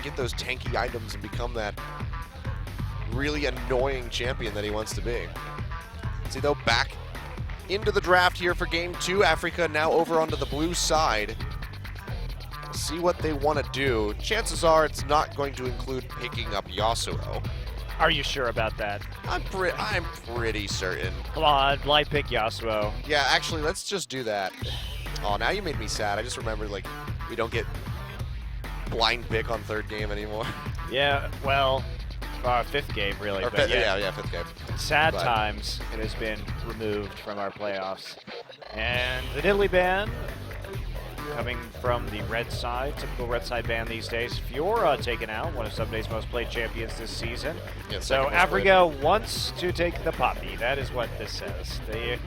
get those tanky items and become that really annoying champion that he wants to be. See though, back into the draft here for game 2. Afreeca now over onto the blue side. See what they want to do. Chances are it's not going to include picking up Yasuo. Are you sure about that? I'm pretty certain. Come on, blind pick Yasuo. Yeah, actually, let's just do that. Oh, now you made me sad. I just remembered, like, we don't get blind pick on 3rd game anymore. Yeah, well, 5th game, really. Or but yeah, 5th game. Sad times, it has been removed from our playoffs. And the Diddley ban, coming from the red side, typical red side ban these days. Fiora taken out, one of Sunday's most played champions this season. Yeah, so Afreeca wants to take the poppy. That is what this says. They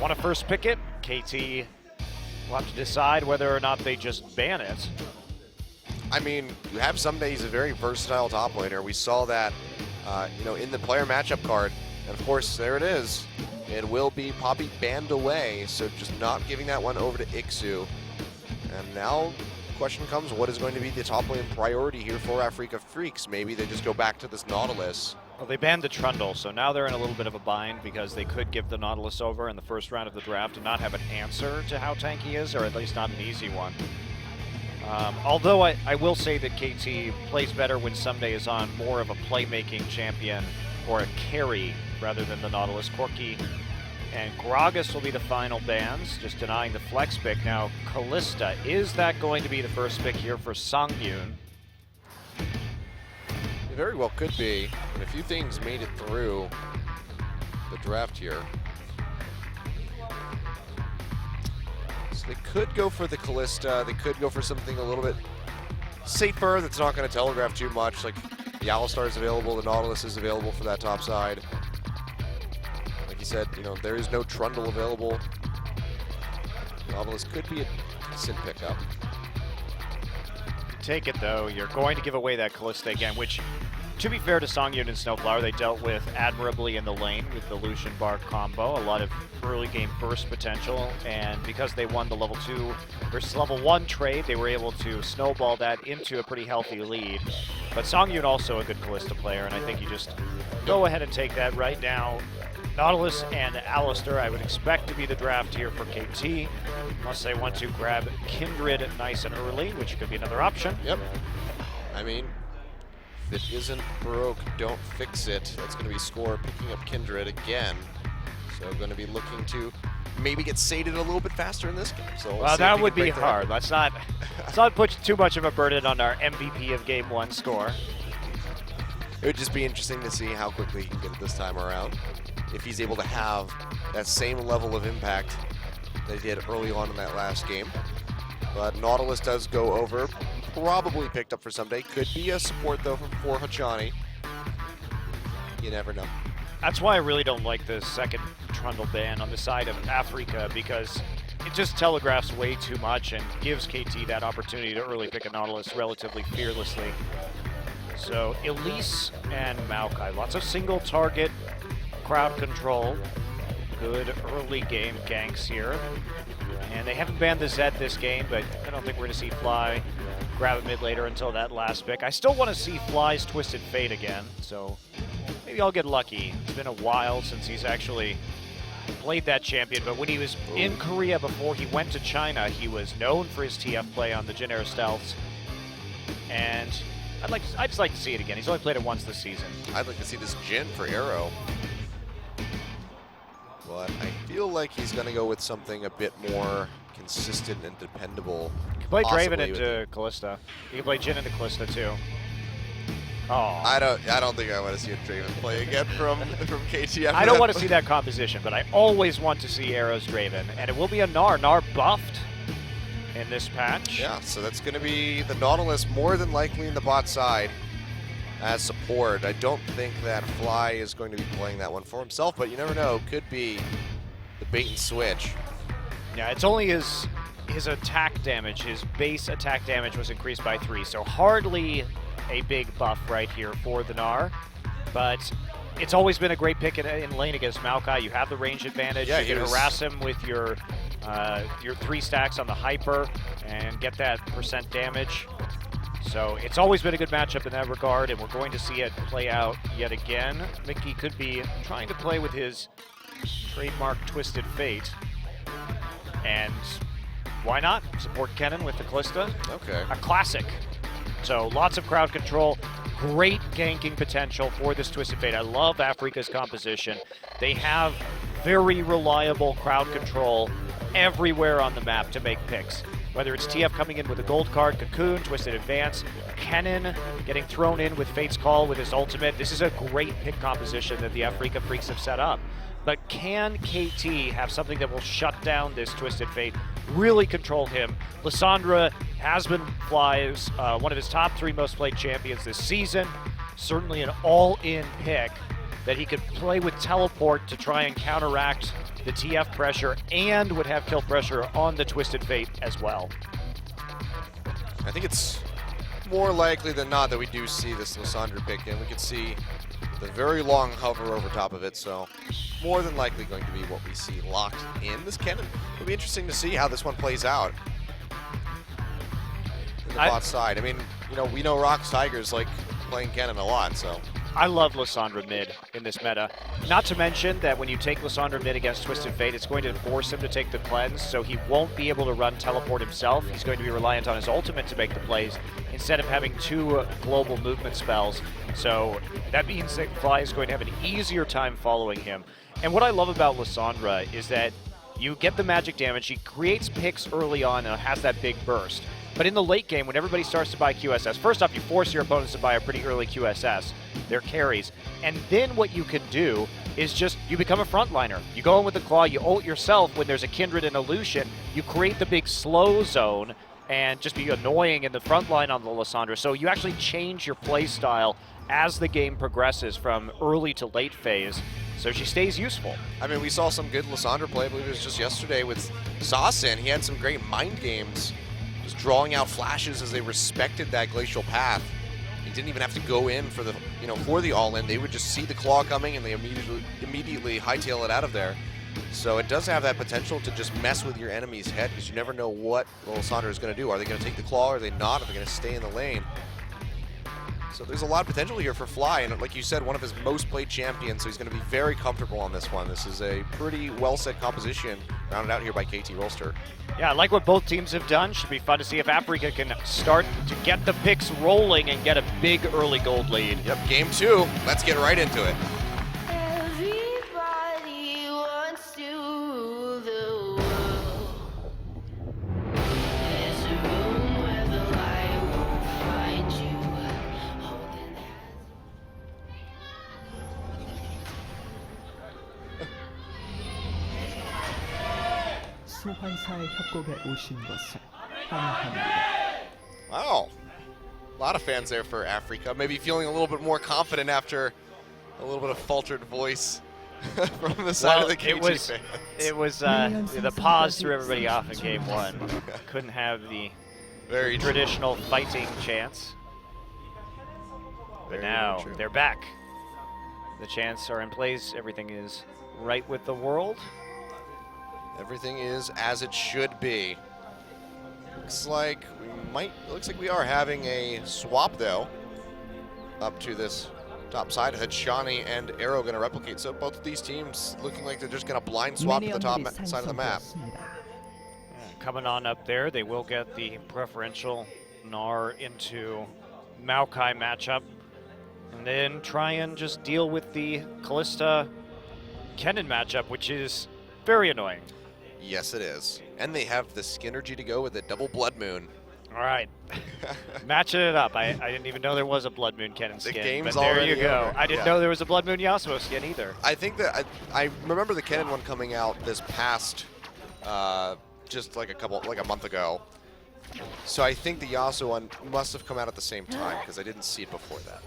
want to first pick it. KT will have to decide whether or not they just ban it. I mean, you have Sunday, he's a very versatile top laner. We saw that, in the player matchup card. And of course, there it is. It will be Poppy banned away, so just not giving that one over to Ixu. And now the question comes, what is going to be the top lane priority here for Afreeca Freecs? Maybe they just go back to this Nautilus. Well, they banned the Trundle, so now they're in a little bit of a bind because they could give the Nautilus over in the first round of the draft and not have an answer to how tanky he is, or at least not an easy one. Although I will say that KT plays better when Someday is on more of a playmaking champion or a carry rather than the Nautilus. Corki and Gragas will be the final bans, just denying the flex pick. Now, Kalista, is that going to be the first pick here for Songyun? It very well could be, and a few things made it through the draft here. So they could go for the Kalista, they could go for something a little bit safer that's not going to telegraph too much, like the Alistar is available, the Nautilus is available for that top side. Like you said, there is no Trundle available. Nautilus could be a decent pickup. Take it though, you're going to give away that Kalista again, which, to be fair to Songyun and Snowflower, they dealt with admirably in the lane with the Lucian Bark combo. A lot of early game burst potential, and because they won the level 2 versus level 1 trade, they were able to snowball that into a pretty healthy lead. But Songyun also a good Kalista player, and I think you just go ahead and take that right now. Nautilus and Alistar, I would expect to be the draft here for KT, unless they want to grab Kindred nice and early, which could be another option. Yep. I mean, if it isn't broke, don't fix it. That's going to be Score picking up Kindred again. So going to be looking to maybe get sated a little bit faster in this game. So well, that would be hard. Let's not put too much of a burden on our MVP of Game 1 Score. It would just be interesting to see how quickly he can get it this time around. If he's able to have that same level of impact that he did early on in that last game. But Nautilus does go over, probably picked up for Someday. Could be a support though for Hachani. You never know. That's why I really don't like the second Trundle ban on the side of Afreeca, because it just telegraphs way too much and gives KT that opportunity to early pick a Nautilus relatively fearlessly. So Elise and Maokai, lots of single target crowd control. Good early game ganks here. And they haven't banned the Zed this game, but I don't think we're going to see Fly grab a mid later until that last pick. I still want to see Fly's Twisted Fate again, so maybe I'll get lucky. It's been a while since he's actually played that champion, but when he was in Korea before he went to China, he was known for his TF play on the Jin Air Stealths. And I'd just like to see it again. He's only played it once this season. I'd like to see this Jin for Arrow. But I feel like he's going to go with something a bit more consistent and dependable. You can play Draven into Kalista. You can play Jin into Kalista too. Oh. I don't think I want to see a Draven play again from KT. I don't want to see that composition, but I always want to see Arrow's Draven, and it will be a Gnar. Gnar buffed in this patch. Yeah, so that's going to be the Nautilus more than likely in the bot side as support. I don't think that Fly is going to be playing that one for himself, but you never know. Could be the bait and switch. Yeah, it's only his attack damage. His base attack damage was increased by 3, so hardly a big buff right here for the Gnar. But it's always been a great pick in lane against Maokai. You have the range advantage. Yeah, you can harass him with your 3 stacks on the Hyper and get that % damage. So it's always been a good matchup in that regard, and we're going to see it play out yet again. Mickey could be trying to play with his trademark Twisted Fate. And why not support Kennen with the Callista? Okay. A classic. So lots of crowd control, great ganking potential for this Twisted Fate. I love Afreeca's composition. They have very reliable crowd control everywhere on the map to make picks. Whether it's TF coming in with a gold card, Cocoon, Twisted Advance, Kennen getting thrown in with Fate's Call with his ultimate. This is a great pick composition that the Afreeca Freecs have set up. But can KT have something that will shut down this Twisted Fate, really control him? Lissandra has been Fly's one of his top 3 most played champions this season. Certainly an all-in pick that he could play with teleport to try and counteract the TF pressure and would have kill pressure on the Twisted Fate as well. I think it's more likely than not that we do see this Lissandra pick in. We could see the very long hover over top of it, so more than likely going to be what we see locked in. This Kennen, it'll be interesting to see how this one plays out in the bot side. I mean, you know, we know Rock's Tigers like playing Kennen a lot, so. I love Lissandra mid in this meta. Not to mention that when you take Lissandra mid against Twisted Fate, it's going to force him to take the cleanse, so he won't be able to run teleport himself. He's going to be reliant on his ultimate to make the plays instead of having 2 global movement spells. So that means that Fly is going to have an easier time following him. And what I love about Lissandra is that you get the magic damage, he creates picks early on and has that big burst. But in the late game, when everybody starts to buy QSS, first off, you force your opponents to buy a pretty early QSS, their carries. And then what you can do is just, you become a frontliner. You go in with the claw, you ult yourself when there's a Kindred and a Lucian, you create the big slow zone and just be annoying in the front line on the Lissandra. So you actually change your play style as the game progresses from early to late phase. So she stays useful. I mean, we saw some good Lissandra play. I believe it was just yesterday with Sassin. He had some great mind games, just drawing out flashes as they respected that glacial path. He didn't even have to go in for the, for the all-in. They would just see the claw coming and they immediately hightail it out of there. So it does have that potential to just mess with your enemy's head because you never know what Lissandra is going to do. Are they going to take the claw? Are they not? Are they going to stay in the lane? So there's a lot of potential here for Fly, and like you said, one of his most played champions, so he's going to be very comfortable on this one. This is a pretty well-set composition, rounded out here by KT Rolster. Yeah, I like what both teams have done. Should be fun to see if Afreeca can start to get the picks rolling and get a big early gold lead. Yep, game 2. Let's get right into it. Everybody wants to rule the world. There's a room where the light won't find you. Holding hands. 소환사의 협곡에 오신 것을 환영합니다. Wow. A lot of fans there for Afreeca. Maybe feeling a little bit more confident after a little bit of faltered voice from the side of the KT fans. It was the pause threw everybody off in game 1. Couldn't have the very traditional fighting chance. But now they're back. The chants are in place. Everything is right with the world. Everything is as it should be. Looks like we are having a swap though up to this top side. Shani and Arrow going to replicate. So both of these teams looking like they're just going to blind swap to the top side of the map. Coming on up there, they will get the preferential Gnar into Maokai matchup, and then try and just deal with the Callista Kennen matchup, which is very annoying. Yes, it is. And they have the Skinergy to go with a double Blood Moon. All right. Matching it up. I didn't even know there was a Blood Moon Kennen skin. The game's but there already you go. over. I didn't know there was a Blood Moon Yasuo skin either. I think that I remember the Kennen one coming out this past just like a month ago. So I think the Yasuo one must have come out at the same time because I didn't see it before that.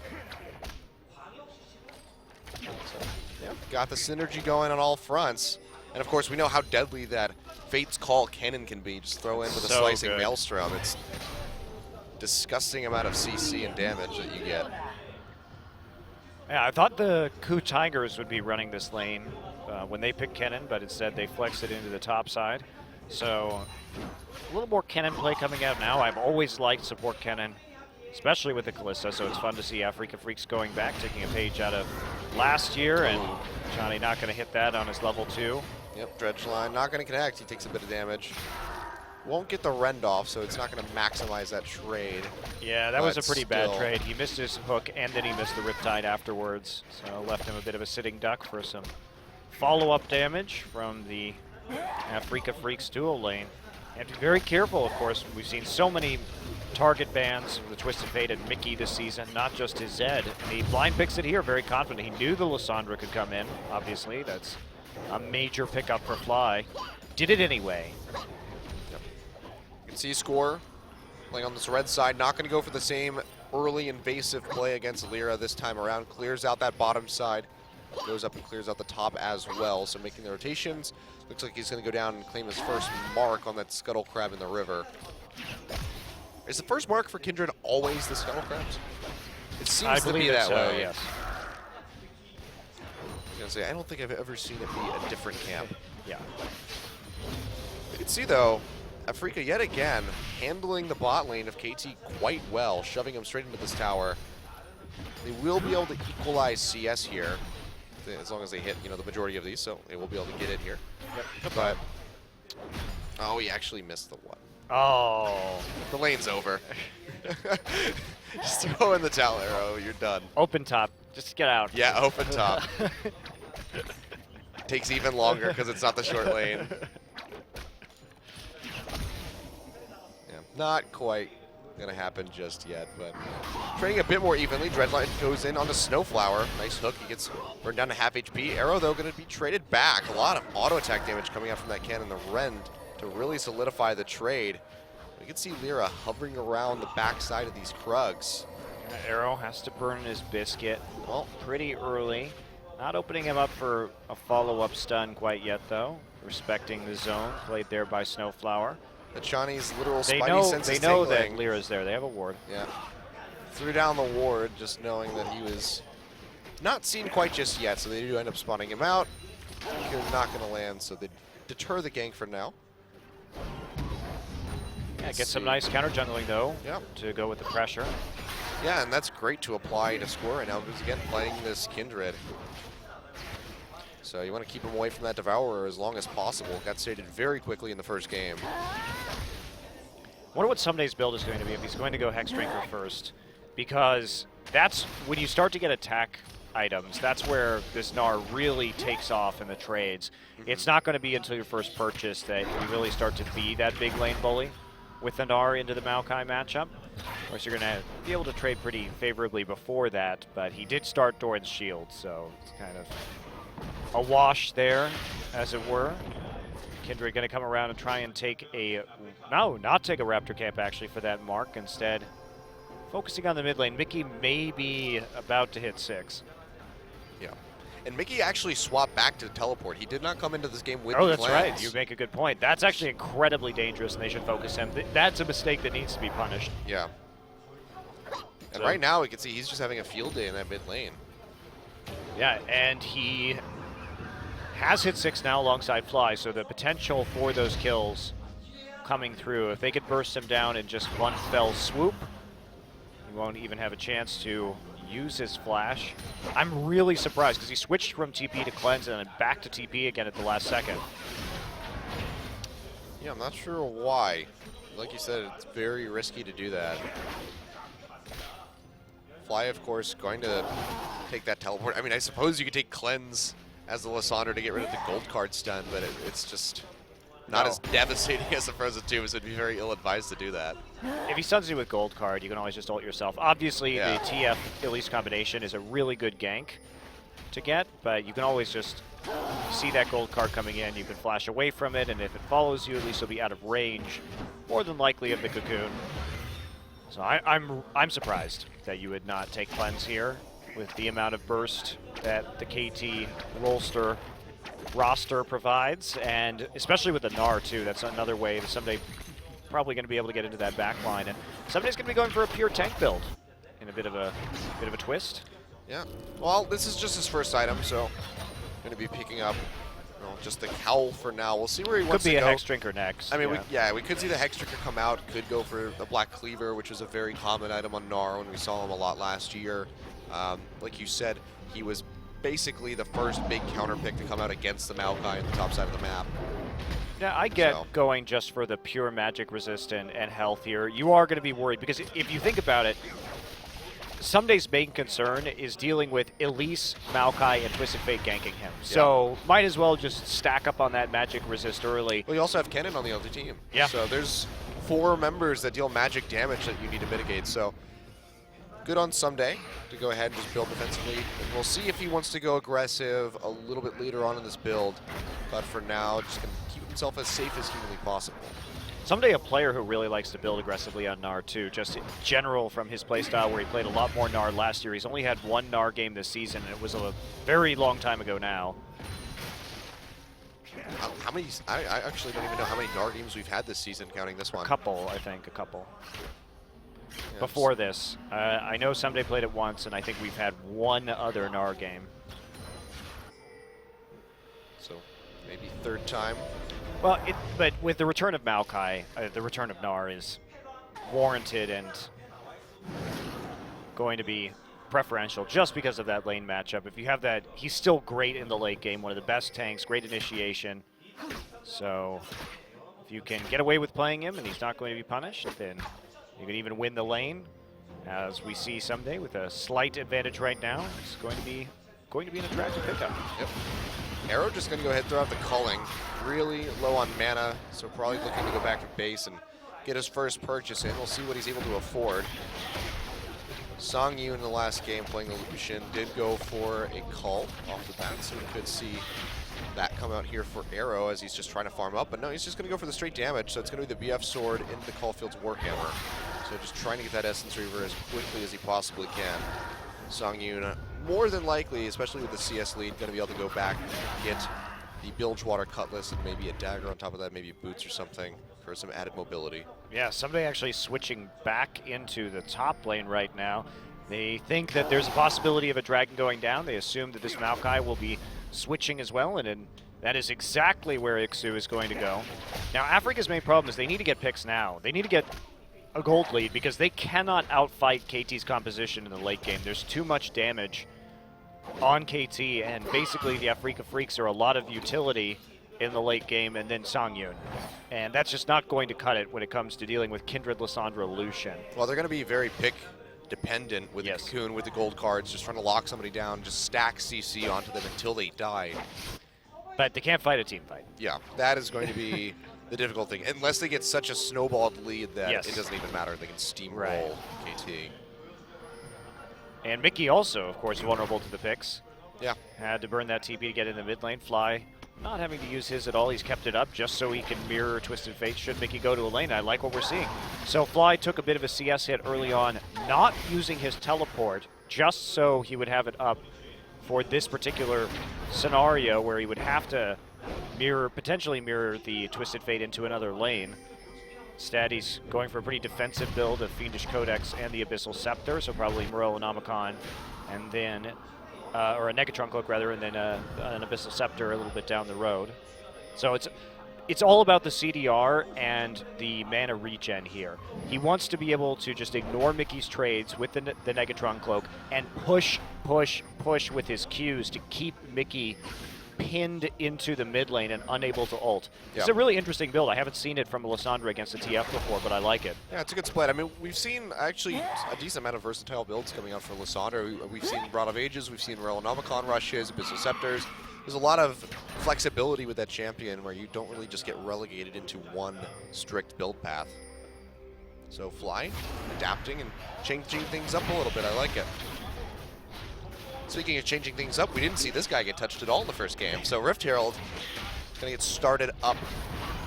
So, yeah, got the synergy going on all fronts. And of course, we know how deadly that Fate's Call Kennen can be. Just throw in with a slicing good. Maelstrom. It's disgusting amount of CC and damage that you get. Yeah, I thought the Ku Tigers would be running this lane when they picked Kennen, but instead they flexed it into the top side. So a little more Kennen play coming out now. I've always liked support Kennen especially with the Kalista, so it's fun to see Afreeca Freecs going back, taking a page out of last year, and Johnny not going to hit that on his level 2. Yep, Dredge line not going to connect. He takes a bit of damage. Won't get the rend off, so it's not going to maximize that trade. Yeah, that was a pretty bad still. trade. He missed his hook, and then he missed the Riptide afterwards, so left him a bit of a sitting duck for some follow-up damage from the Afreeca Freecs dual lane. You have to be very careful, of course. We've seen so many target bans of the Twisted Fate and Mickey this season, not just his Zed. And he blind picks it here, very confident. He knew the Lissandra could come in, obviously. That's a major pickup for Fly. Did it anyway. You can see score playing on this red side. Not going to go for the same early invasive play against Lyra this time around. Clears out that bottom side. Goes up and clears out the top as well. So making the rotations. Looks like he's going to go down and claim his first mark on that Scuttle Crab in the river. Is the first mark for Kindred always the Scuttle Crabs? It seems to be that way. Yes. I was going to say, I don't think I've ever seen it be a different camp. Yeah. You can see, though, Afreeca yet again handling the bot lane of KT quite well, shoving him straight into this tower. They will be able to equalize CS here, as long as they hit, the majority of these, so they will be able to get in here. Yep. But, oh, he actually missed the one. Oh. The lane's over. Just throw in the talent arrow, you're done. Open top. Just get out. Yeah, open top. Takes even longer because it's not the short lane. Yeah, not quite gonna happen just yet, but trading a bit more evenly. Dreadline goes in onto Snowflower. Nice hook. He gets burned down to half HP. Arrow, though, gonna be traded back. A lot of auto attack damage coming out from that cannon, the Rend, to really solidify the trade. We can see Lyra hovering around the backside of these Krugs. Arrow has to burn his biscuit. Well, pretty early. Not opening him up for a follow-up stun quite yet, though. Respecting the zone played there by Snowflower. Achani's literal They spidey sense they is know tingling. that Lyra's there. They have a ward. Yeah. Threw down the ward, just knowing that he was not seen quite just yet, so they do end up spawning him out. Not going to land, so they deter the gank for now. Yeah, get some nice counter jungling, though, to go with the pressure. Yeah, and that's great to apply to score right now, because again, playing this Kindred. So you want to keep him away from that Devourer as long as possible. Got stated very quickly in the first game. Wonder what Sunday's build is going to be if he's going to go Hexdrinker first, because that's when you start to get attack items. That's where this Gnar really takes off in the trades. It's not going to be until your first purchase that you really start to be that big lane bully with the Gnar into the Maokai matchup. Of course, you're going to be able to trade pretty favorably before that, but he did start Doran's Shield, so it's kind of a wash there, as it were. Kindred going to come around and try and take a, no, not take a Raptor camp actually for that mark. Instead, focusing on the mid lane. Mickey may be about to hit 6. Yeah. And Mickey actually swapped back to teleport. He did not come into this game with Oh, the that's plans. right. You make a good point. That's actually incredibly dangerous, and they should focus him. That's a mistake that needs to be punished. Yeah. And right now, we can see he's just having a field day in that mid lane. Yeah, and he has hit 6 now alongside Fly, so the potential for those kills coming through. If they could burst him down in just one fell swoop, he won't even have a chance to use his flash. I'm really surprised because he switched from TP to cleanse and then back to TP again at the last second. Yeah, I'm not sure why. Like you said, it's very risky to do that. Fly, of course, going to take that teleport. I mean, I suppose you could take cleanse as the Lissandra to get rid of the gold card stun, but it's just not as devastating as the Frozen 2, so it'd be very ill-advised to do that. If he stuns you with gold card, you can always just ult yourself. Obviously, the TF Elise combination is a really good gank to get, but you can always just see that gold card coming in, you can flash away from it, and if it follows you, at least you'll be out of range, more than likely, of the cocoon. So I'm surprised that you would not take cleanse here with the amount of burst that the KT Rolster roster provides, and especially with the Gnar too. That's another way that someday probably going to be able to get into that back line, and somebody's going to be going for a pure tank build in a bit of a twist. Yeah. Well, this is just his first item, so going to be picking up Well, just the cowl for now. We'll see where he Could wants to be a go. Hex Drinker next. I mean, we could see the Hex Drinker come out. Could go for the Black Cleaver, which was a very common item on Gnar when we saw him a lot last year. Like you said, he was basically the first big counter pick to come out against the Maokai on the top side of the map. Yeah, I get So. going just for the pure magic resist and health here. You are going to be worried because if you think about it, Someday's main concern is dealing with Elise, Maokai, and Twisted Fate ganking him. So might as well just stack up on that magic resist early. Well, you also have Kennen on the other team. Yeah. So there's 4 members that deal magic damage that you need to mitigate. So good on Someday to go ahead and just build defensively. And we'll see if he wants to go aggressive a little bit later on in this build. But for now, just going to keep himself as safe as humanly possible. Someday a player who really likes to build aggressively on Gnar too, just in general from his playstyle where he played a lot more Gnar last year. He's only had 1 Gnar game this season, and it was a very long time ago now. How many? I actually don't even know how many Gnar games we've had this season, counting this one. A couple, I think, a couple. Yeah, Before this, I know Someday played it once, and I think we've had 1 other Gnar game. So maybe 3rd time. Well, but with the return of Maokai, the return of Gnar is warranted and going to be preferential just because of that lane matchup. If you have that, he's still great in the late game, one of the best tanks, great initiation. So if you can get away with playing him and he's not going to be punished, then you can even win the lane. As we see Someday with a slight advantage right now, it's going to be an attractive pickup. Yep. Arrow just going to go ahead and throw out the culling. Really low on mana, so probably looking to go back to base and get his first purchase in. We'll see what he's able to afford. Song Yu in the last game playing the Lucian did go for a call off the bat, so we could see that come out here for Arrow as he's just trying to farm up. But no, he's just going to go for the straight damage, so it's going to be the BF Sword into the Caulfield's Warhammer. So just trying to get that Essence Reaver as quickly as he possibly can. Song Yu, more than likely, especially with the CS lead, going to be able to go back and get the Bilgewater Cutlass and maybe a dagger on top of that, maybe boots or something for some added mobility. Yeah, Someday actually switching back into the top lane right now. They think that there's a possibility of a dragon going down. They assume that this Maokai will be switching as well, and that is exactly where Ixu is going to go. Now, Afreeca's main problem is they need to get picks now. They need to get a gold lead because they cannot outfight KT's composition in the late game. There's too much damage on KT, and basically the Afreeca Freecs are a lot of utility in the late game, and then Songyun. And that's just not going to cut it when it comes to dealing with Kindred, Lissandra, Lucian. Well, they're going to be very pick dependent with the Cocoon, with the gold cards, just trying to lock somebody down, just stack CC onto them until they die. But they can't fight a team fight. Yeah, that is going to be the difficult thing. Unless they get such a snowballed lead that it doesn't even matter. They can steamroll KT. And Mickey also, of course, vulnerable to the picks. Yeah. Had to burn that TP to get in the mid lane. Fly not having to use his at all. He's kept it up just so he can mirror Twisted Fate should Mickey go to a lane. I like what we're seeing. So Fly took a bit of a CS hit early on, not using his teleport, just so he would have it up for this particular scenario where he would have to potentially mirror the Twisted Fate into another lane. Instead, he's going for a pretty defensive build of Fiendish Codex and the Abyssal Scepter, so probably Moreau and Omicron, and then, or a Negatron Cloak rather, and then an Abyssal Scepter a little bit down the road. So it's all about the CDR and the mana regen here. He wants to be able to just ignore Mickey's trades with the Negatron Cloak and push with his Qs to keep Mickey pinned into the mid lane and unable to ult. It's a really interesting build. I haven't seen it from Lissandra against the TF before, but I like it. Yeah, it's a good split. I mean, we've seen actually a decent amount of versatile builds coming out for Lissandra. We've seen Rod of Ages, we've seen Relanonomicon rushes, Abyssal Scepters. There's a lot of flexibility with that champion where you don't really just get relegated into one strict build path. So Fly, adapting and changing things up a little bit. I like it. Speaking of changing things up, we didn't see this guy get touched at all in the first game. So Rift Herald going to get started up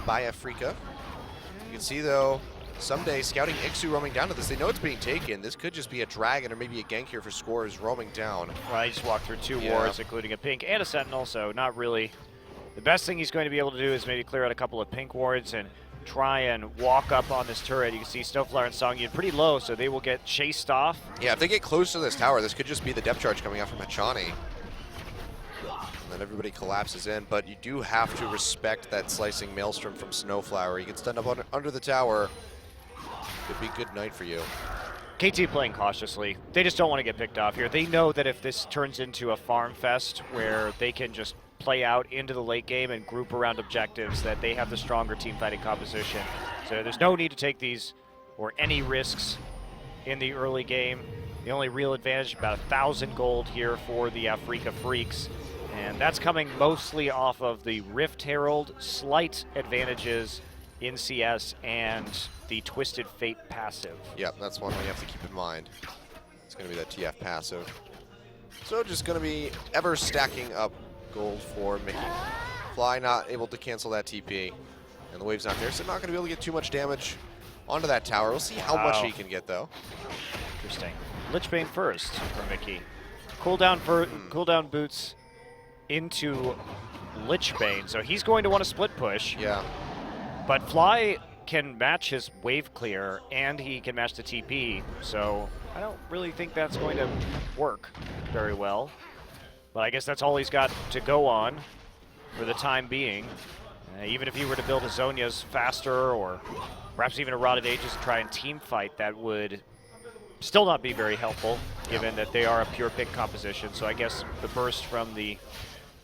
by Afreeca. You can see, though, Someday scouting Ixu roaming down to this. They know it's being taken. This could just be a dragon or maybe a gank here for scores roaming down. Right, he just walked through 2 wards, including a pink and a sentinel, so not really. The best thing he's going to be able to do is maybe clear out a couple of pink wards and try and walk up on this turret. You can see Snowflower and Songyun pretty low, so they will get chased off. Yeah, if they get close to this tower, this could just be the depth charge coming out from Hachani. And then everybody collapses in, but you do have to respect that slicing Maelstrom from Snowflower. He gets done up under the tower. Could be a good night for you. KT playing cautiously. They just don't want to get picked off here. They know that if this turns into a farm fest where they can just play out into the late game and group around objectives, that they have the stronger team fighting composition. So there's no need to take these or any risks in the early game. The only real advantage, about 1,000 gold here for the Afreeca Freecs. And that's coming mostly off of the Rift Herald, slight advantages in CS, and the Twisted Fate passive. Yep, that's one we have to keep in mind. It's going to be that TF passive. So just going to be ever stacking up gold for Mickey. Fly not able to cancel that TP, and the wave's not there, so not going to be able to get too much damage onto that tower. We'll see how much he can get, though. Interesting. Lichbane first for Mickey. Cooldown boots into Lichbane, so he's going to want to split push. Yeah. But Fly can match his wave clear, and he can match the TP, so I don't really think that's going to work very well. But I guess that's all he's got to go on for the time being. Even if he were to build a Zhonya's faster, or perhaps even a Rotted Ages and try and team fight, that would still not be very helpful, given that they are a pure pick composition. So I guess the burst from the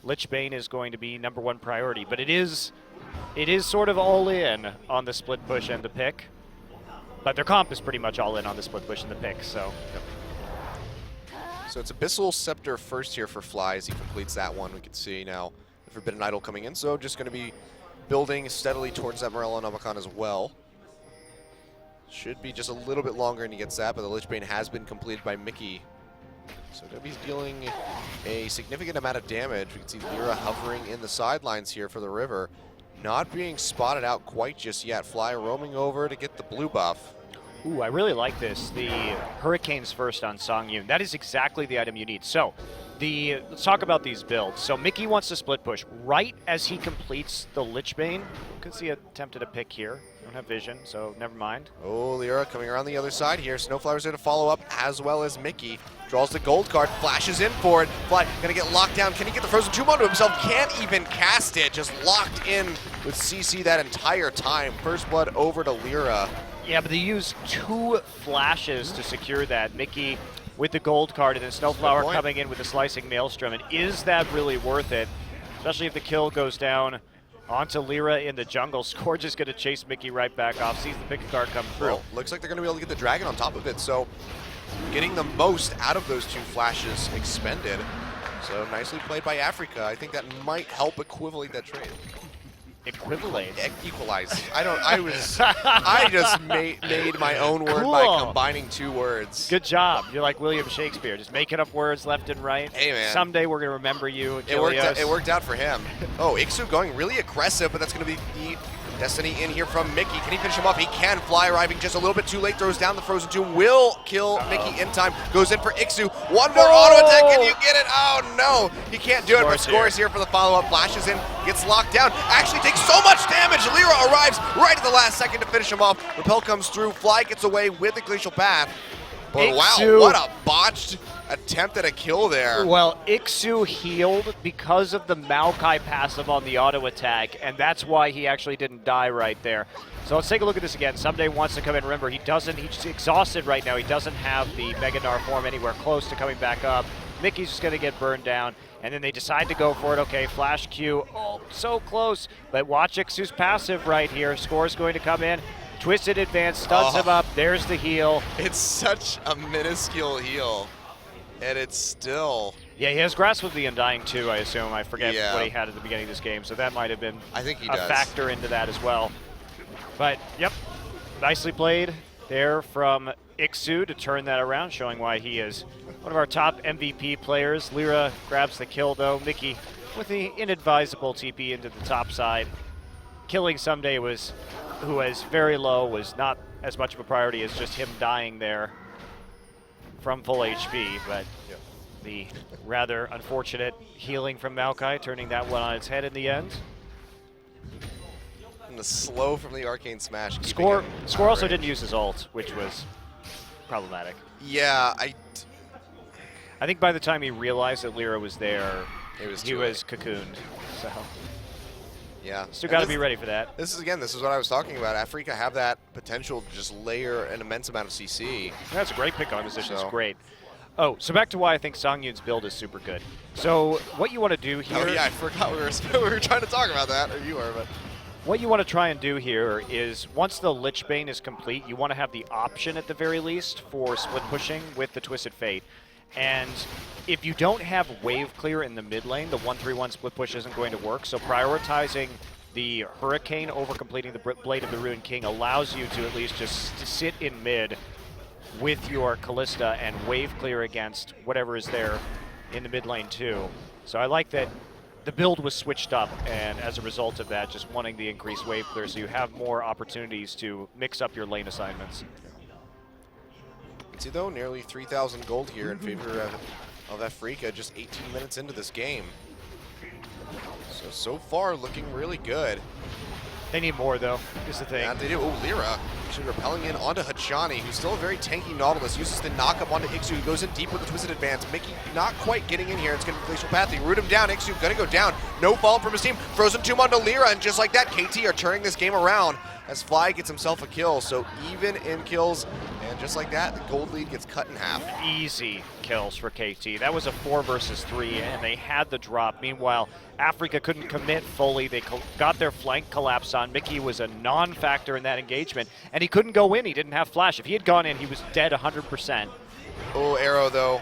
Lichbane is going to be #1 priority. But it is sort of all in on the split push and the pick. But their comp is pretty much all in on the split push and the pick, so. Yep. So it's Abyssal Scepter first here for Fly as he completes that one. We can see now the Forbidden Idol coming in, so just going to be building steadily towards that Morello Nomicon as well. Should be just a little bit longer and he gets that, but the Lichbane has been completed by Mickey. So Debbie's dealing a significant amount of damage. We can see Lyra hovering in the sidelines here for the River. Not being spotted out quite just yet. Fly roaming over to get the blue buff. Ooh, I really like this. The Hurricanes first on Songyun. That is exactly the item you need. So, let's talk about these builds. So Mickey wants to split push. Right as he completes the Lichbane, you can see attempted a pick here. Don't have vision, so never mind. Oh, Lyra coming around the other side here. Snowflower's there to follow up, as well as Mickey. Draws the gold card, flashes in for it. Fly gonna get locked down. Can he get the Frozen Tomb onto himself? Can't even cast it. Just locked in with CC that entire time. First blood over to Lyra. Yeah, but they use 2 flashes to secure that. Mickey with the gold card, and then Snowflower coming in with the slicing Maelstrom. And is that really worth it? Especially if the kill goes down onto Lyra in the jungle. Scourge is going to chase Mickey right back off, sees the pick card come through. Well, looks like they're going to be able to get the dragon on top of it, so getting the most out of those 2 flashes expended. So nicely played by Afreeca. I think that might help equivalent that trade. Equivalent. Equalize. I just made my own word by combining 2 words. Good job. You're like William Shakespeare, just making up words left and right. Hey, man. Someday we're going to remember you. It worked out for him. Oh, Ixu going really aggressive, but that's going to be the Destiny in here from Mickey. Can he finish him off? He can. Fly arriving just a little bit too late. Throws down the Frozen Tomb. Will kill Mickey in time. Goes in for Ixu. One more auto attack. Can you get it? Oh, no. He can't do it, but scores here for the follow-up. Flashes in. Gets locked down. Actually takes so much damage. Lyra arrives right at the last second to finish him off. Repel comes through. Fly gets away with the Glacial Path. But Ixu. wow, what a botched attempt at a kill there. Well, Ixu healed because of the Maokai passive on the auto attack, and that's why he actually didn't die right there. So let's take a look at this again. Someday wants to come in. Remember, he's exhausted right now. He doesn't have the Mega Gnar form anywhere close to coming back up. Mickey's just going to get burned down, and then they decide to go for it. Okay, Flash Q. Oh, so close. But watch Ixu's passive right here. Score's going to come in. Twisted advance, stuns him up. There's the heal. It's such a minuscule heal. And it's still... Yeah, he has Grasp of the Undying too, I assume. I forget what he had at the beginning of this game, so that might have been a factor into that as well. But, yep, nicely played there from Ixu to turn that around, showing why he is one of our top MVP players. Lyra grabs the kill, though. Mickey with the inadvisable TP into the top side. Killing Someday who was very low, was not as much of a priority as just him dying there from full HP, but the rather unfortunate healing from Maokai, turning that one on its head in the end. And the slow from the Arcane Smash. Score also didn't use his ult, which was problematic. Yeah, I think by the time he realized that Lyra was there, It was he too was cocooned. So yeah. still And got to this- be ready for that. This is what I was talking about. Afreeca have that potential to just layer an immense amount of CC. That's a great pick on position. It's So- great. Oh, so back to why I think Songyun's build is super good. So what you want to do here... Oh yeah, I forgot we were trying to talk about that, or you were, but... What you want to try and do here is, once the Lich Bane is complete, you want to have the option at the very least for split pushing with the Twisted Fate. And if you don't have wave clear in the mid lane, the 1-3-1 split push isn't going to work. So prioritizing the Hurricane over completing the Blade of the Ruined King allows you to at least just sit in mid with your Callista and wave clear against whatever is there in the mid lane too. So I like that the build was switched up, and as a result of that, just wanting the increased wave clear so you have more opportunities to mix up your lane assignments. See though, nearly 3,000 gold here in favor of Afreeca just 18 minutes into this game. So far looking really good. They need more though, is the thing. Yeah, they do. Oh, Lyra actually repelling in onto Hachani, who's still a very tanky Nautilus. Uses the knock up onto Ixu, who goes in deep with the Twisted Advance. Mickey not quite getting in here. It's going to be Glacial Path. They root him down. Ixu going to go down. No fall from his team. Frozen Tomb onto Lyra, and just like that, KT are turning this game around as Fly gets himself a kill. So even in kills, and just like that, the gold lead gets cut in half. Easy kills for KT. That was a 4 versus 3, and they had the drop. Meanwhile, Afreeca couldn't commit fully. They got their flank collapse on. Mickey was a non-factor in that engagement, and he couldn't go in. He didn't have flash. If he had gone in, he was dead 100%. Oh, Arrow though.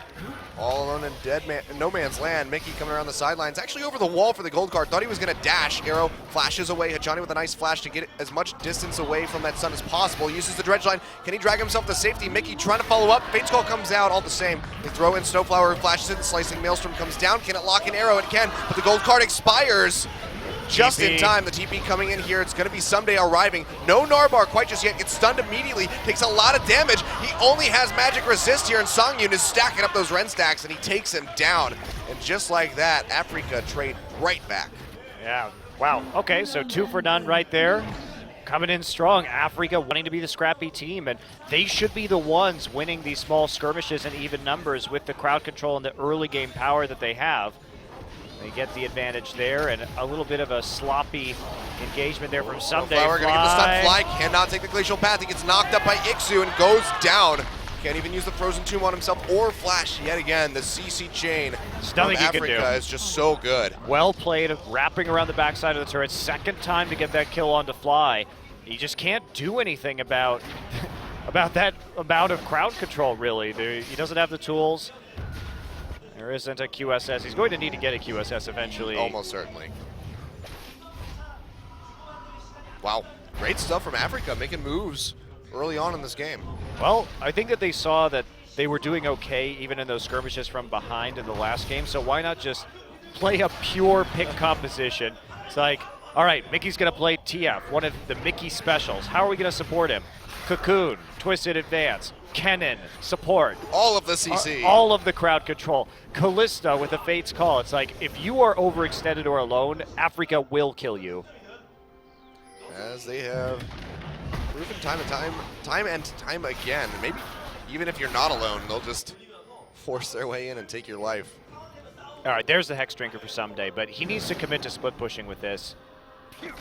All alone in no man's land. Mickey coming around the sidelines, actually over the wall for the gold card. Thought he was going to dash. Arrow flashes away. Hachani with a nice flash to get as much distance away from that sun as possible. Uses the dredge line. Can he drag himself to safety? Mickey trying to follow up. Fate's Call comes out all the same. They throw in Snowflower, flashes it. Slicing Maelstrom comes down. Can it lock in Arrow? It can, but the gold card expires. Just in time, the TP coming in here. It's going to be Someday arriving. No Narbar quite just yet. Gets stunned immediately. Takes a lot of damage. He only has magic resist here, and Songyun is stacking up those Ren stacks, and he takes him down. And just like that, Afreeca trade right back. Yeah, wow. Okay, so 2 for none right there. Coming in strong. Afreeca wanting to be the scrappy team, and they should be the ones winning these small skirmishes in even numbers with the crowd control and the early game power that they have. They get the advantage there, and a little bit of a sloppy engagement there from Someday. Flower gonna get the stun. Fly cannot take the Glacial Path. He gets knocked up by Ixu and goes down. Can't even use the Frozen Tomb on himself or Flash yet again. The CC chain from Afreeca is just so good. Well played, wrapping around the backside of the turret. Second time to get that kill onto Fly. He just can't do anything about that amount of crowd control, really. He doesn't have the tools. There isn't a QSS. He's going to need to get a QSS eventually. Almost certainly. Wow, great stuff from Afreeca, making moves early on in this game. Well, I think that they saw that they were doing okay even in those skirmishes from behind in the last game, so why not just play a pure pick composition? It's like, all right, Mickey's going to play TF, one of the Mickey specials. How are we going to support him? Cocoon, Twisted Advance, Kennen, support. All of the CC. All of the crowd control. Callista with a Fate's Call. It's like, if you are overextended or alone, Afreeca will kill you. As they have proven time and time again. Maybe even if you're not alone, they'll just force their way in and take your life. All right, there's the Hex Drinker for Someday, but he needs to commit to split pushing with this. You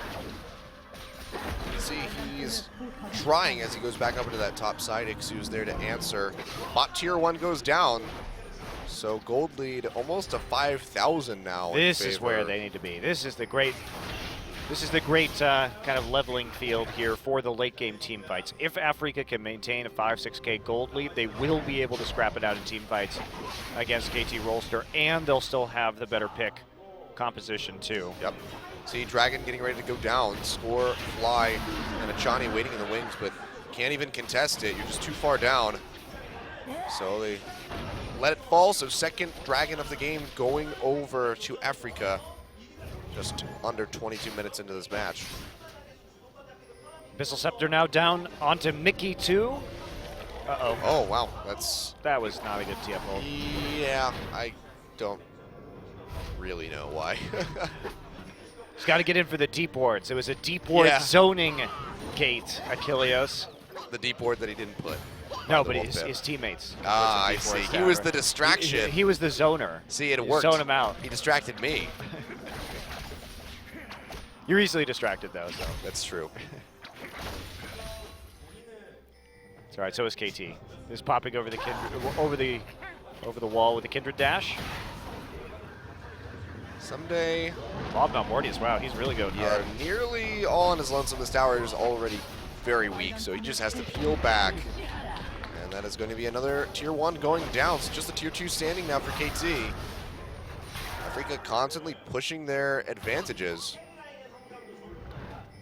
see he's trying as he goes back up into that top side. Ixu's there to answer. Bot tier 1 goes down. So gold lead almost to 5,000 now. This is where they need to be. This is the great kind of leveling field here for the late game team fights. If Afreeca can maintain a 5-6K gold lead, they will be able to scrap it out in team fights against KT Rolster, and they'll still have the better pick composition too. Yep. See Dragon getting ready to go down. Score, Fly, and Achani waiting in the wings, but can't even contest it. You're just too far down. So they let it fall. So second Dragon of the game going over to Afreeca. Just under 22 minutes into this match. Abyssal Scepter now down onto Mickey too. Uh-oh. Oh, wow. That was not a good TFO. Yeah, I don't really know why. He's got to get in for the deep wards. It was a deep ward zoning gate, Achilles. The deep ward that he didn't put. No, the but Wolf Pip. his teammates. Ah, I before see. his He was tower. the distraction. He was the zoner. See, it You worked. zone him out. He distracted me. You're easily distracted though, so. That's true. It's all right. So is KT. Just popping over the Kindred, over the wall with the Kindred dash. Someday, Bob Mortius. Wow, he's really going yeah, hard. nearly all on his lonesome. This tower is already very weak, so he just has to peel back. And that is going to be another tier 1 going down. So just a tier 2 standing now for KT. Afreeca constantly pushing their advantages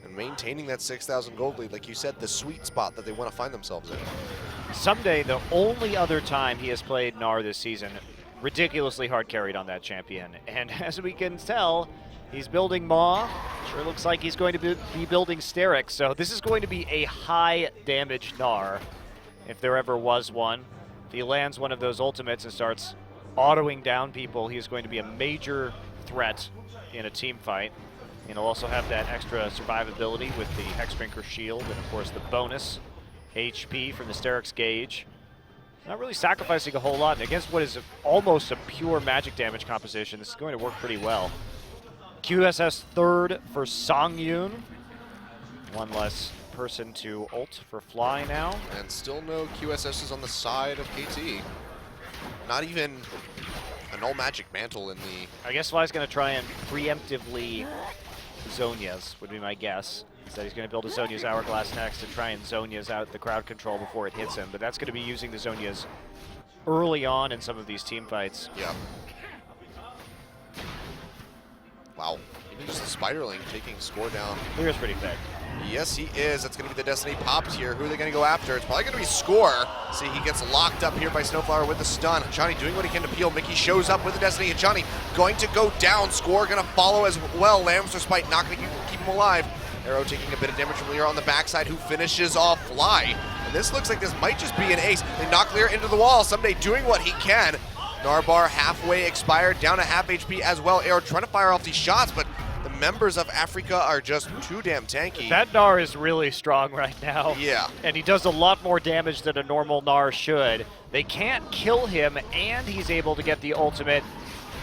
and maintaining that 6,000 gold lead. Like you said, the sweet spot that they want to find themselves in. Someday, the only other time he has played Gnar this season, ridiculously hard carried on that champion. And as we can tell, he's building Maw. Sure looks like he's going to be building Sterix. So this is going to be a high damage Gnar, if there ever was one. If he lands one of those ultimates and starts autoing down people, he's going to be a major threat in a team fight. And he'll also have that extra survivability with the Hexdrinker shield and of course the bonus HP from the Sterix gauge. Not really sacrificing a whole lot, and against what is almost a pure magic damage composition, this is going to work pretty well. QSS third for Songyun. One less person to ult for Fly now. And still no QSSs on the side of KT. Not even a null magic mantle in the... I guess Fly's going to try and preemptively Zonia's, would be my guess. That he's going to build a Zonia's Hourglass next and try and Zonia's out the crowd control before it hits him. But that's going to be using the Zonia's early on in some of these team fights. Yeah. Wow. Even just the Spiderling taking score down. Lyra's pretty thick. Yes, he is. That's going to be the Destiny popped here. Who are they going to go after? It's probably going to be Score. See, he gets locked up here by Snowflower with the stun. Hachani doing what he can to peel. Mickey shows up with the Destiny. Hachani going to go down. Score going to follow as well. Lamb's Respite not going to keep him alive. Arrow taking a bit of damage from Lyra on the backside, who finishes off Fly. And this looks like this might just be an ace. They knock Lyra into the wall. Someday doing what he can. Narbar halfway expired, down to half HP as well. Arrow trying to fire off these shots, but the members of Afreeca are just too damn tanky. That Gnar is really strong right now. Yeah. And he does a lot more damage than a normal Gnar should. They can't kill him, and he's able to get the ultimate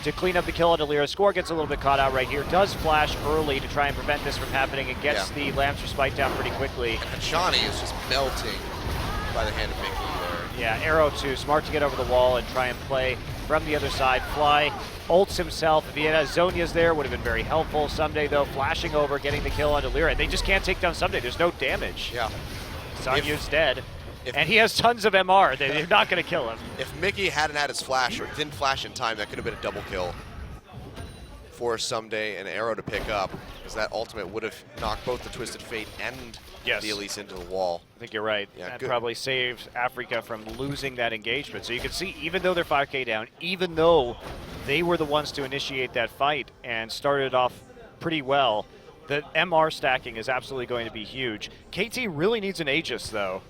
to clean up the kill onto Lyra. Score gets a little bit caught out right here. Does flash early to try and prevent this from happening and gets the Lamb's Respite down pretty quickly. And Hachani is just melting by the hand of Mickey there. Yeah, Arrow too, smart to get over the wall and try and play from the other side. Fly ults himself. If he had Zonia's there, would have been very helpful. Someday though, flashing over, getting the kill onto Lyra. They just can't take down Someday. There's no damage. Yeah. Sonyu's dead. And he has tons of MR. They're not going to kill him. If Mickey hadn't had his flash or didn't flash in time, that could have been a double kill for Someday and Arrow to pick up, because that ultimate would have knocked both the Twisted Fate and the Elise into the wall. I think you're right. Yeah, that good. probably saved Afreeca from losing that engagement. So you can see, even though they're 5k down, even though they were the ones to initiate that fight and started off pretty well, the MR stacking is absolutely going to be huge. KT really needs an Aegis, though.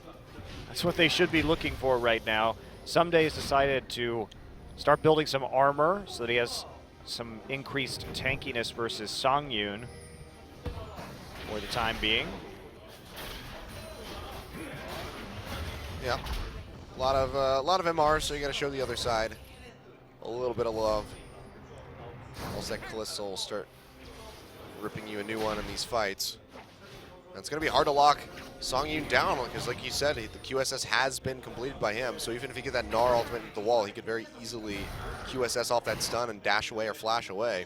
That's what they should be looking for right now. Someday has decided to start building some armor so that he has some increased tankiness versus Songyun for the time being. Yeah, a lot of MR, so you got to show the other side a little bit of love. Else that Callisto will start ripping you a new one in these fights. And it's going to be hard to lock Songyun down, because like you said, the QSS has been completed by him, so even if he get that Gnar ultimate into the wall, he could very easily QSS off that stun and dash away or flash away.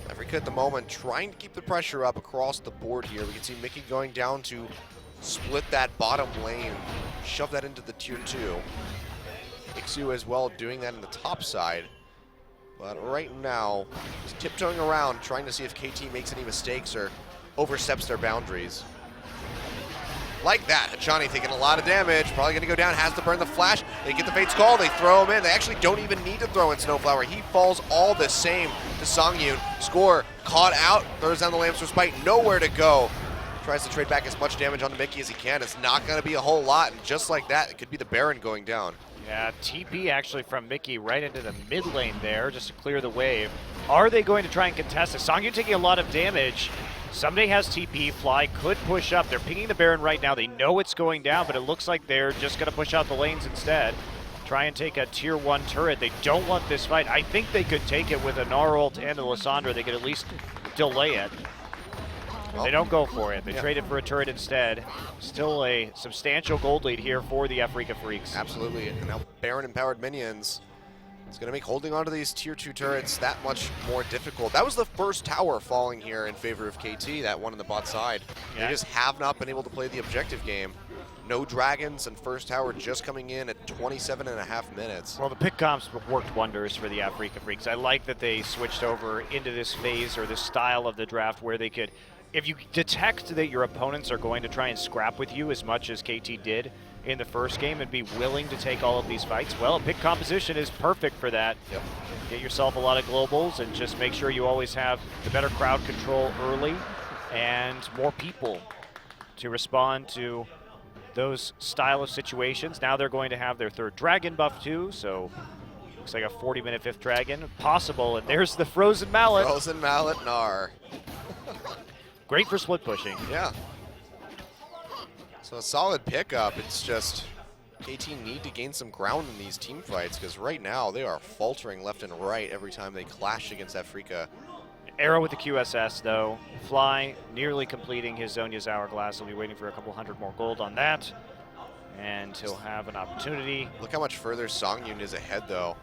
Afreeca at the moment trying to keep the pressure up across the board here. We can see Mickey going down to split that bottom lane, shove that into the tier 2. Ixu as well doing that in the top side. But right now, he's tiptoeing around, trying to see if KT makes any mistakes or oversteps their boundaries. Like that, Hachani taking a lot of damage, probably going to go down, has to burn the flash. They get the Fate's Call, they throw him in. They actually don't even need to throw in Snowflower. He falls all the same to Songyun. Score caught out, throws down the Lamb's Respite, nowhere to go. Tries to trade back as much damage on the Mickey as he can. It's not going to be a whole lot, and just like that, it could be the Baron going down. Yeah, TP actually from Mickey right into the mid lane there just to clear the wave. Are they going to try and contest it? Songyun taking a lot of damage. Someday has TP. Fly could push up. They're pinging the Baron right now. They know it's going down, but it looks like they're just going to push out the lanes instead. Try and take a tier 1 turret. They don't want this fight. I think they could take it with a Gnar ult and a Lissandra. They could at least delay it. They don't go for it. They trade it for a turret instead. Still a substantial gold lead here for the Afreeca Freecs. Absolutely, and now Baron-empowered minions. It's going to make holding on to these tier 2 turrets that much more difficult. That was the first tower falling here in favor of KT, that one on the bot side. Yeah. They just have not been able to play the objective game. No dragons, and first tower just coming in at 27.5 minutes. Well, the pick comps worked wonders for the Afreeca Freecs. I like that they switched over into this phase or this style of the draft where they could, if you detect that your opponents are going to try and scrap with you as much as KT did in the first game and be willing to take all of these fights, well, pick composition is perfect for that. Yep. Get yourself a lot of globals and just make sure you always have the better crowd control early and more people to respond to those style of situations. Now they're going to have their 3rd dragon buff too, so looks like a 40-minute 5th dragon possible, and there's the Frozen Mallet. Frozen Mallet Gnar. Great for split pushing. Yeah. So a solid pickup. It's just KT need to gain some ground in these team fights because right now they are faltering left and right every time they clash against Afreeca. Arrow with the QSS though. Fly nearly completing his Zhonya's Hourglass. He'll be waiting for a couple hundred more gold on that. And he'll have an opportunity. Look how much further Songyun is ahead though.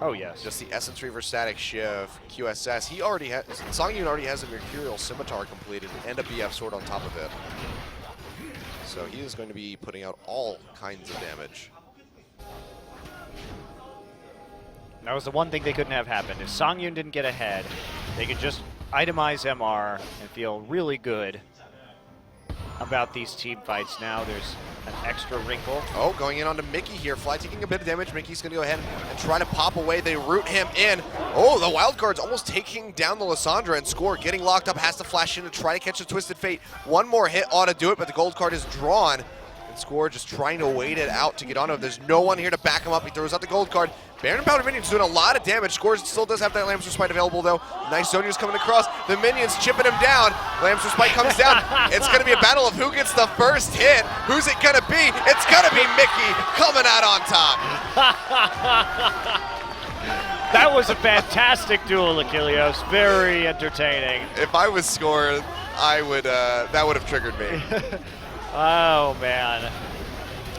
Oh yes. Just the Essence Reaver Static Shiv, QSS. He already has, Songyun already has a Mercurial Scimitar completed and a BF Sword on top of it. So he is going to be putting out all kinds of damage. That was the one thing they couldn't have happened. If Songyun didn't get ahead, they could just itemize MR and feel really good about these team fights. Now there's an extra wrinkle. Oh, going in onto Mickey here. Fly taking a bit of damage. Mickey's going to go ahead and try to pop away. They root him in. Oh, the wild card's almost taking down the Lissandra, and Score getting locked up, has to flash in to try to catch a Twisted Fate. One more hit ought to do it, but the gold card is drawn. And Score just trying to wait it out to get onto him. There's no one here to back him up. He throws out the gold card. Baron and Powder Minions doing a lot of damage. Score still does have that Lamb's Respite available though. Nice Zonya's coming across. The minions chipping him down. Lamb's Respite comes down. It's going to be a battle of who gets the first hit. Who's it going to be? It's going to be Mickey coming out on top. That was a fantastic duel, Achilles. Very entertaining. If I was Score, I would. That would have triggered me. Oh man.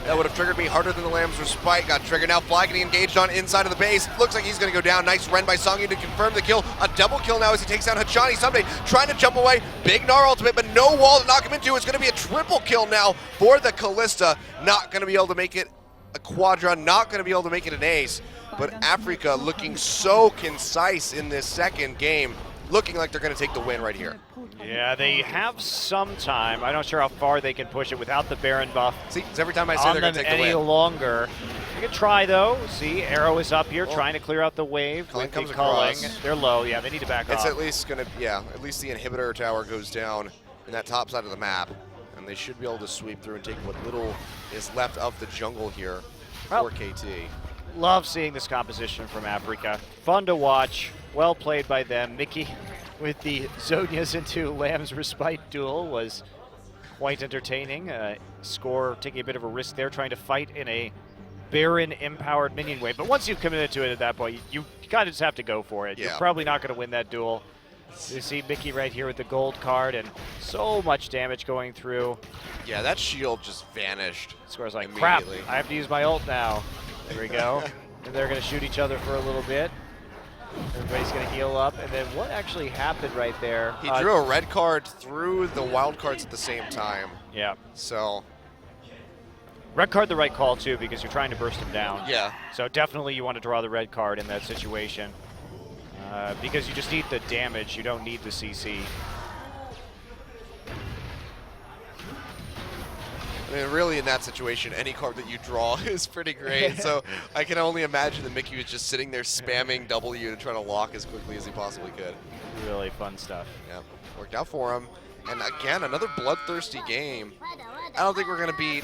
That would have triggered me harder than the Lamb's Respite. Got triggered. Now Fly getting engaged on inside of the base. Looks like he's going to go down. Nice run by Songyun to confirm the kill. A double kill now as he takes down Hachani. Someday trying to jump away. Big Gnar ultimate, but no wall to knock him into. It's going to be a triple kill now for the Callista. Not going to be able to make it a quadra. Not going to be able to make it an ace. But Afreeca looking so concise in this second game. Looking like they're going to take the win right here. Yeah, they have some time. I'm not sure how far they can push it without the Baron buff. See, it's every time I say they're going to take the any win. longer. They can try though. See, Arrow is up here trying to clear out the wave. Culling With the comes culling. across. They're low. Yeah, they need to back It's off. at least going to, yeah, at least the inhibitor tower goes down in that top side of the map. And they should be able to sweep through and take what little is left of the jungle here for KT. Love seeing this composition from Afreeca. Fun to watch. Well played by them. Mickey with the Zhonya's into Lamb's Respite duel was quite entertaining. Score taking a bit of a risk there, trying to fight in a Baron-empowered minion wave. But once you've committed to it at that point, you kind of just have to go for it. Yeah. You're probably not going to win that duel. You see Mickey right here with the gold card and so much damage going through. Yeah, that shield just vanished. Score's like, crap, immediately. I have to use my ult now. There we go. And they're going to shoot each other for a little bit. Everybody's going to heal up. And then what actually happened right there? He drew a red card through the wild cards at the same time. Yeah. So, Red card the right call, too, because you're trying to burst him down. yeah. So definitely you want to draw the red card in that situation. Because you just need the damage. You don't need the CC. I mean, really, in that situation, any card that you draw is pretty great. So I can only imagine that Mickey was just sitting there spamming W to try to lock as quickly as he possibly could. Really fun stuff. Yeah, worked out for him. And again, another bloodthirsty game. I don't think we're going to beat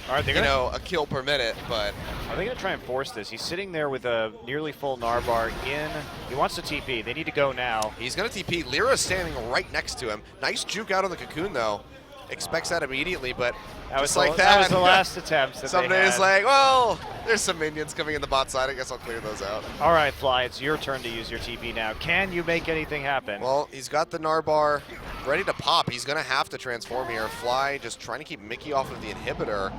Are they you gonna, know, a kill per minute, but are they going to try and force this? He's sitting there with a nearly full Narbar in. He wants to TP. They need to go now. he's going to TP. Lyra's standing right next to him. Nice juke out on the Cocoon, though. Expects that immediately, but That just was like that was the last attempt that Someday they had. it's like, well, there's some minions coming in the bot side. I guess I'll clear those out. All right, Fly, it's your turn to use your TP now. Can you make anything happen? Well, he's got the Narbar ready to pop. He's going to have to transform here. Fly just trying to keep Mickey off of the inhibitor.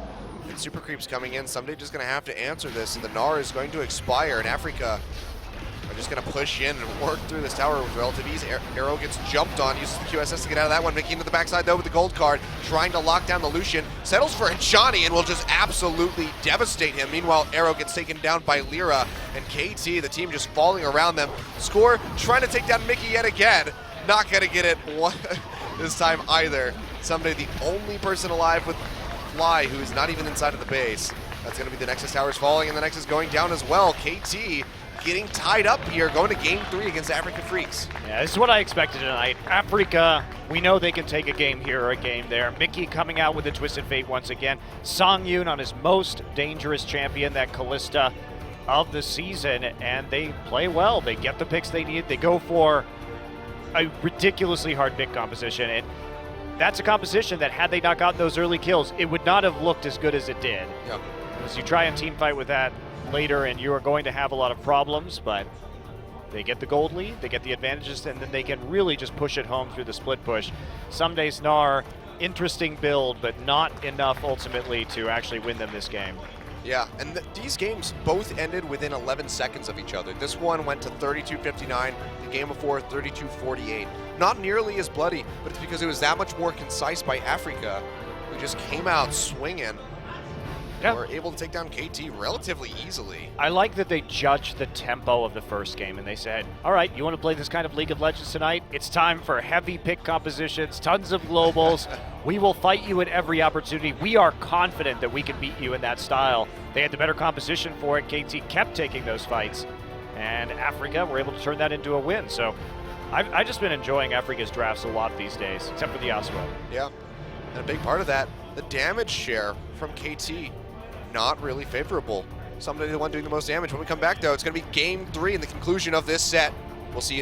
And Super Creep's coming in. Someday just going to have to answer this. And the Gnar is going to expire. And Afreeca are just going to push in and work through this tower with relative ease. Arrow gets jumped on, uses the QSS to get out of that one. Mickey into the backside, though, with the gold card, trying to lock down the Lucian. Settles for Enchani and will just absolutely devastate him. Meanwhile, Arrow gets taken down by Lyra. And KT, the team just falling around them. Score, trying to take down Mickey yet again. Not going to get it this time either. Someday the only person alive with Fly who is not even inside of the base. That's going to be the Nexus towers falling, and the Nexus going down as well. KT getting tied up here, going to game 3 against Afreeca Freecs. Yeah, this is what I expected tonight. Afreeca, we know they can take a game here or a game there. Mickey coming out with a Twisted Fate once again. Songyun on his most dangerous champion, that Callista of the season, and they play well. They get the picks they need. They go for a ridiculously hard pick composition, and that's a composition that, had they not gotten those early kills, it would not have looked as good as it did. Yep. As you try and team fight with that later, and you are going to have a lot of problems, but they get the gold lead, they get the advantages, and then they can really just push it home through the split push. Someday's Gnar, interesting build, but not enough ultimately to actually win them this game. Yeah, and these games both ended within 11 seconds of each other. This one went to 32-59, the game before 32-48. Not nearly as bloody, but it's because it was that much more concise by Afreeca, who just came out swinging. Yeah. Were able to take down KT relatively easily. I like that they judged the tempo of the first game, and they said, all right, you want to play this kind of League of Legends tonight? It's time for heavy pick compositions, tons of globals. We will fight you in every opportunity. We are confident that we can beat you in that style. They had the better composition for it. KT kept taking those fights, and Afreeca were able to turn that into a win. So I've just been enjoying Afreeca's drafts a lot these days, except for the Yasuo. Yeah, and a big part of that, the damage share from KT, not really favorable. Somebody the one doing the most damage. When we come back, though, it's going to be game 3 in the conclusion of this set. We'll see you